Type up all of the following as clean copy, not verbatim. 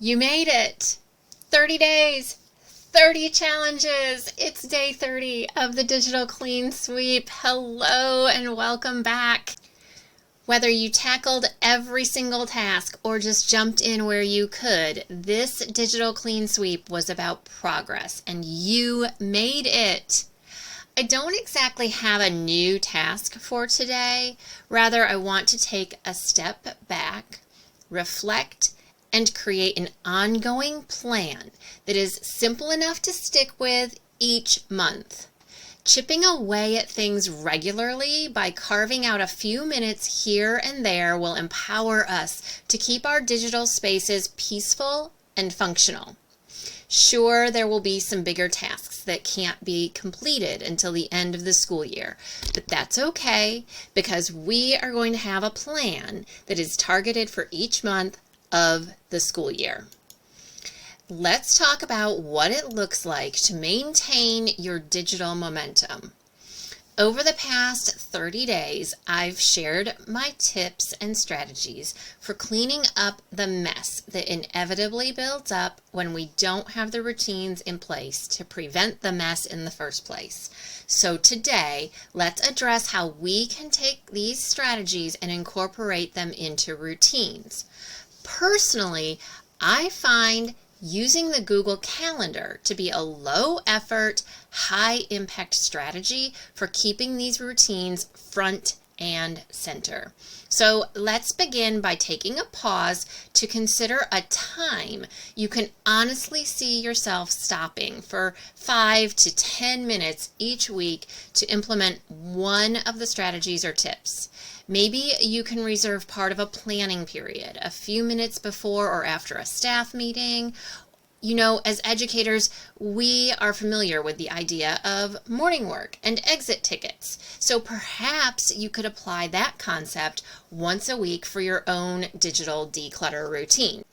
You made it! 30 days, 30 challenges. It's day 30 of the Digital Clean Sweep. Hello and welcome back. Whether you tackled every single task or just jumped in where you could, this Digital Clean Sweep was about progress and you made it. I don't exactly have a new task for today. Rather, I want to take a step back, reflect, and create an ongoing plan that is simple enough to stick with each month. Chipping away at things regularly by carving out a few minutes here and there will empower us to keep our digital spaces peaceful and functional. Sure, there will be some bigger tasks that can't be completed until the end of the school year, but that's okay because we are going to have a plan that is targeted for each month of the school year. Let's talk about what it looks like to maintain your digital momentum. Over the past 30 days, I've shared my tips and strategies for cleaning up the mess that inevitably builds up when we don't have the routines in place to prevent the mess in the first place. So today, let's address how we can take these strategies and incorporate them into routines. Personally, I find using the Google Calendar to be a low-effort, high-impact strategy for keeping these routines front and center. So let's begin by taking a pause to consider a time you can honestly see yourself stopping for 5 to 10 minutes each week to implement one of the strategies or tips. Maybe you can reserve part of a planning period, a few minutes before or after a staff meeting. You know, as educators, we are familiar with the idea of morning work and exit tickets. So perhaps you could apply that concept once a week for your own digital declutter routine.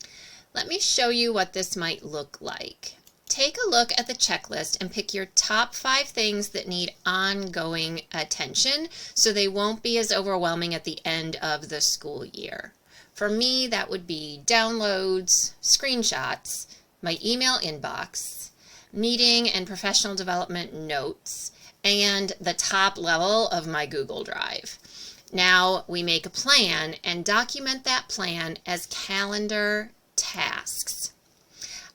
Let me show you what this might look like. Take a look at the checklist and pick your top 5 things that need ongoing attention so they won't be as overwhelming at the end of the school year. For me, that would be downloads, screenshots, my email inbox, meeting and professional development notes, and the top level of my Google Drive. Now we make a plan and document that plan as calendar tasks.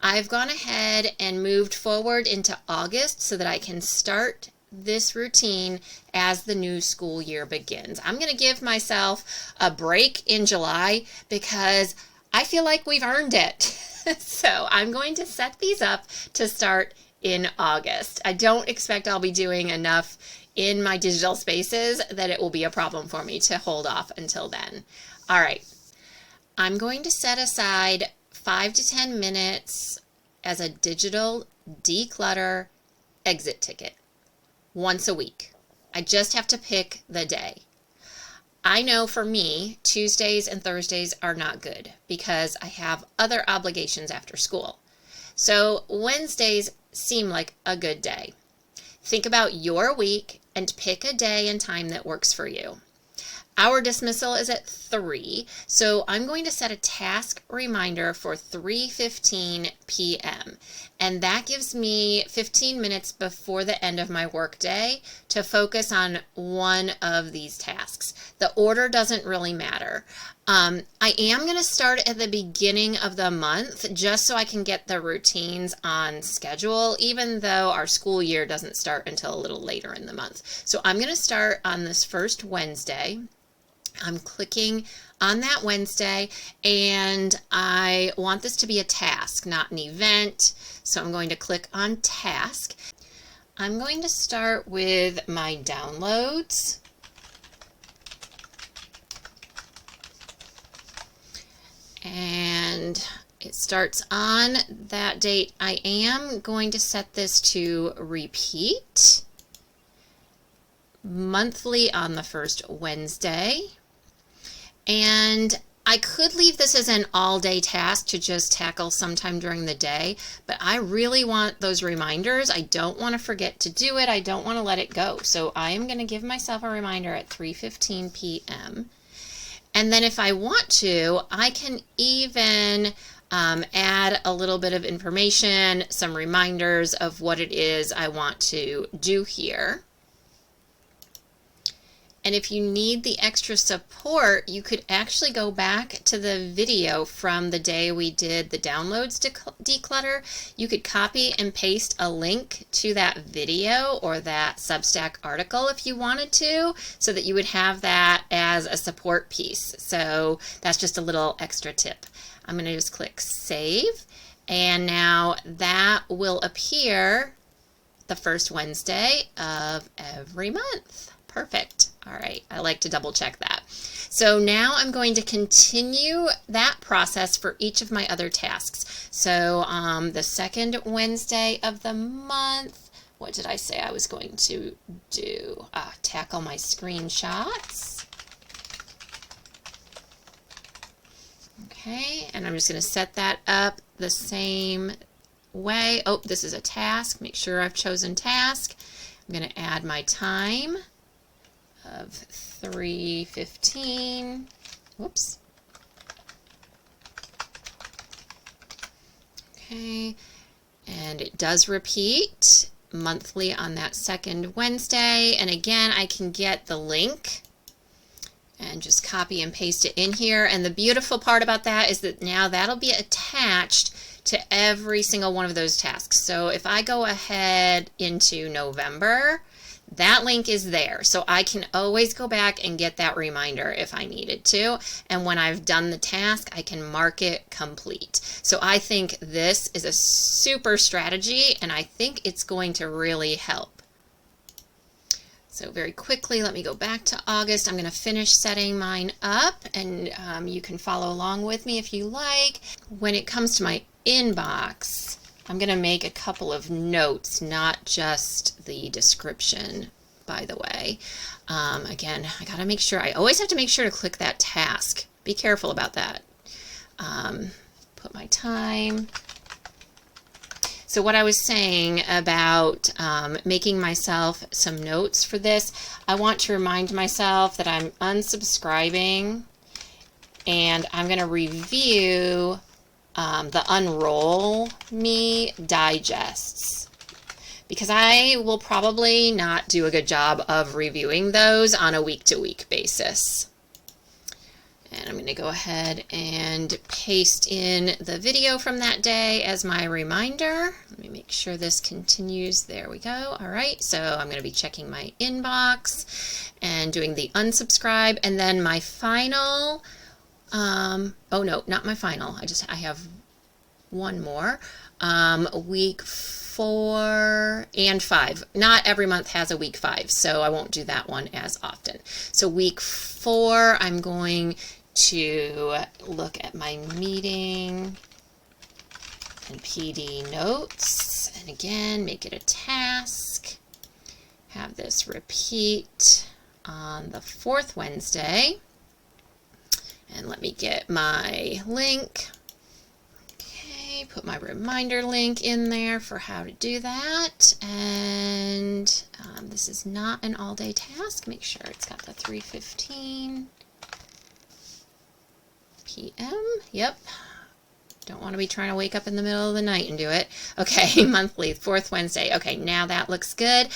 I've gone ahead and moved forward into August so that I can start this routine as the new school year begins. I'm going to give myself a break in July because I feel like we've earned it. So I'm going to set these up to start in August. I don't expect I'll be doing enough in my digital spaces that it will be a problem for me to hold off until then. All right, I'm going to set aside 5 to 10 minutes as a digital declutter exit ticket once a week. I just have to pick the day. I know for me, Tuesdays and Thursdays are not good because I have other obligations after school. So Wednesdays seem like a good day. Think about your week and pick a day and time that works for you. Our dismissal is at 3, so I'm going to set a task reminder for 3:15 p.m. And that gives me 15 minutes before the end of my workday to focus on one of these tasks. The order doesn't really matter. I am going to start at the beginning of the month just so I can get the routines on schedule, even though our school year doesn't start until a little later in the month. So I'm going to start on this first Wednesday. I'm clicking on that Wednesday and I want this to be a task, not an event. So I'm going to click on task. I'm going to start with my downloads. And it starts on that date. I am going to set this to repeat. monthly on the first Wednesday. And I could leave this as an all-day task to just tackle sometime during the day, but I really want those reminders. I don't want to forget to do it. I don't want to let it go. So I am going to give myself a reminder at 3:15 p.m. And then if I want to, I can even add a little bit of information, some reminders of what it is I want to do here. And if you need the extra support, you could actually go back to the video from the day we did the downloads declutter. You could copy and paste a link to that video or that Substack article if you wanted to, so that you would have that as a support piece. So that's just a little extra tip. I'm going to just click save, and now that will appear the first Wednesday of every month. Perfect. All right, I like to double check that. So now I'm going to continue that process for each of my other tasks. So the second Wednesday of the month, what did I say I was going to do? Tackle my screenshots. Okay, and I'm just going to set that up the same way. Oh, this is a task. Make sure I've chosen task. I'm going to add my time of 3:15. Whoops. Okay, and it does repeat monthly on that second Wednesday. And again, I can get the link and just copy and paste it in here. And the beautiful part about that is that now that'll be attached to every single one of those tasks. So if I go ahead into November, that link is there, so I can always go back and get that reminder if I needed to. And when I've done the task, I can mark it complete. So I think this is a super strategy, and I think it's going to really help. So very quickly, let me go back to August. I'm going to finish setting mine up, and you can follow along with me if you like. When it comes to my inbox, I'm going to make a couple of notes, not just the description, by the way. Again, I got to make sure, I always have to make sure to click that task. Be careful about that. Put my time. So what I was saying about making myself some notes for this, I want to remind myself that I'm unsubscribing, and I'm going to review the Unroll Me digests, because I will probably not do a good job of reviewing those on a week-to-week basis. And I'm going to go ahead and paste in the video from that day as my reminder. Let me make sure this continues. There we go. All right, so I'm going to be checking my inbox and doing the unsubscribe, and then my final oh no, not my final. I have one more. Week 4 and 5. Not every month has a week 5, so I won't do that one as often. So week 4, I'm going to look at my meeting and PD notes, and again, make it a task. Have this repeat on the 4th Wednesday. And let me get my link. Okay, put my reminder link in there for how to do that. And this is not an all-day task. Make sure it's got the 3:15 p.m. Yep. Don't want to be trying to wake up in the middle of the night and do it. Okay, monthly, 4th Wednesday. Okay, now that looks good.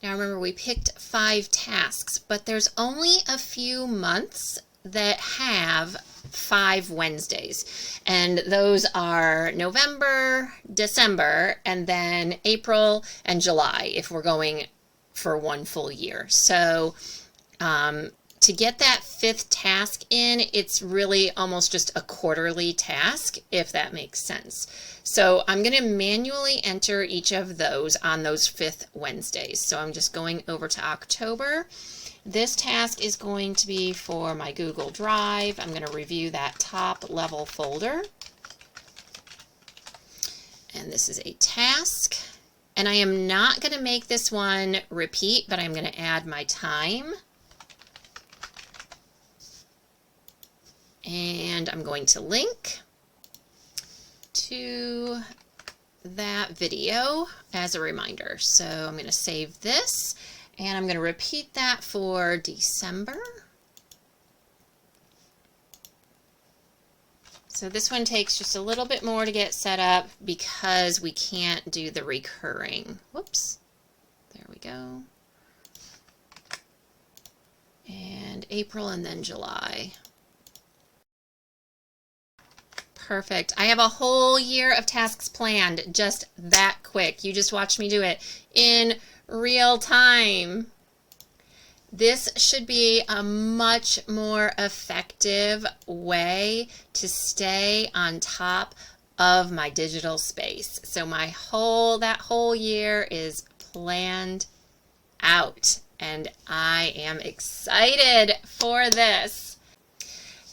Now remember, we picked 5 tasks, but there's only a few months that have 5 Wednesdays, and those are November, December, and then April and July if we're going for one full year. So to get that 5th task in, it's really almost just a quarterly task, if that makes sense. So I'm going to manually enter each of those on those 5th Wednesdays. So I'm just going over to October. This task is going to be for my Google Drive. I'm going to review that top level folder. And this is a task. And I am not going to make this one repeat, but I'm going to add my time. And I'm going to link to that video as a reminder. So I'm going to save this and I'm going to repeat that for December. So this one takes just a little bit more to get set up because we can't do the recurring. Whoops. There we go. And April and then July. Perfect. I have a whole year of tasks planned just that quick. You just watch me do it in real time. This should be a much more effective way to stay on top of my digital space. So that whole year is planned out and I am excited for this.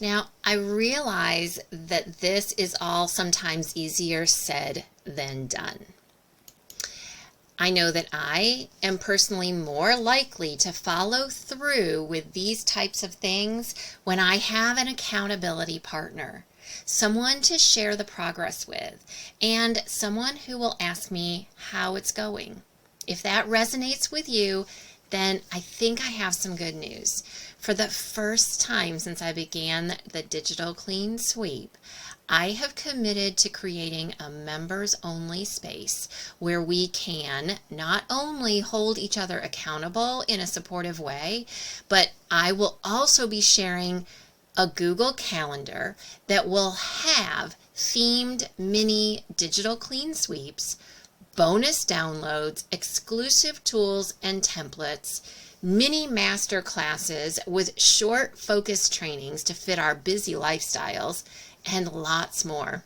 Now, I realize that this is all sometimes easier said than done. I know that I am personally more likely to follow through with these types of things when I have an accountability partner, someone to share the progress with, and someone who will ask me how it's going. If that resonates with you, then I think I have some good news. For the first time since I began the Digital Clean Sweep, I have committed to creating a members-only space where we can not only hold each other accountable in a supportive way, but I will also be sharing a Google Calendar that will have themed mini digital clean sweeps, bonus downloads, exclusive tools and templates, mini master classes with short focused trainings to fit our busy lifestyles, and lots more.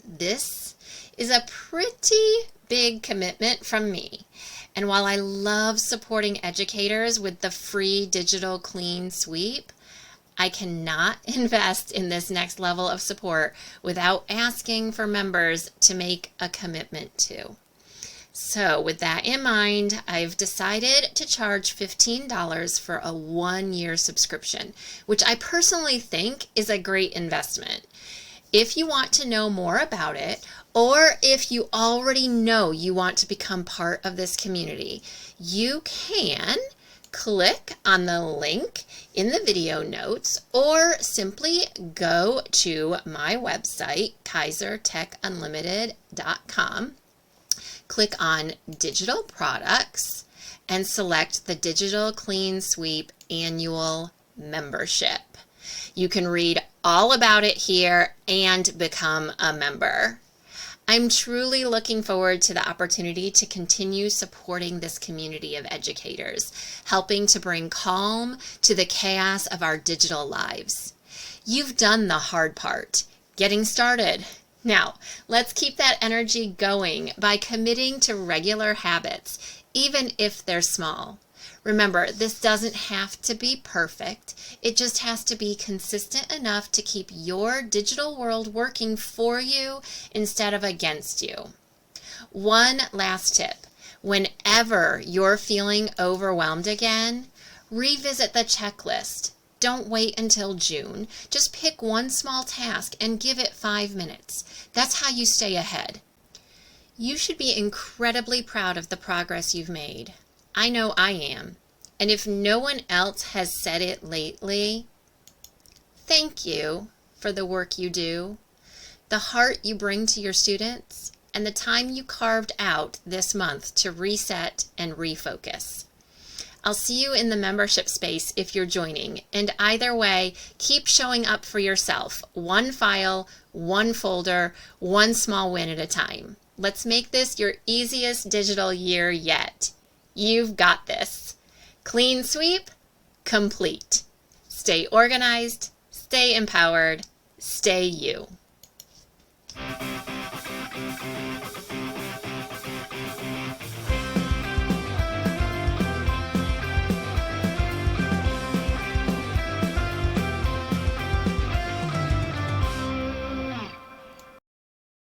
This is a pretty big commitment from me. And while I love supporting educators with the free Digital Clean Sweep, I cannot invest in this next level of support without asking for members to make a commitment too. So with that in mind, I've decided to charge $15 for a 1-year subscription, which I personally think is a great investment. If you want to know more about it, or if you already know you want to become part of this community, you can click on the link in the video notes or simply go to my website, KaiserTechUnlimited.com. Click on Digital Products and select the Digital Clean Sweep Annual Membership. You can read all about it here and become a member. I'm truly looking forward to the opportunity to continue supporting this community of educators, helping to bring calm to the chaos of our digital lives. You've done the hard part, getting started. Now, let's keep that energy going by committing to regular habits, even if they're small. Remember, this doesn't have to be perfect. It just has to be consistent enough to keep your digital world working for you instead of against you. One last tip. Whenever you're feeling overwhelmed again, revisit the checklist. Don't wait until June. Just pick one small task and give it 5 minutes. That's how you stay ahead. You should be incredibly proud of the progress you've made. I know I am. And if no one else has said it lately, thank you for the work you do, the heart you bring to your students, and the time you carved out this month to reset and refocus. I'll see you in the membership space if you're joining, and either way, keep showing up for yourself, one file, one folder, one small win at a time. Let's make this your easiest digital year yet. You've got this. Clean sweep, complete. Stay organized, stay empowered, stay you.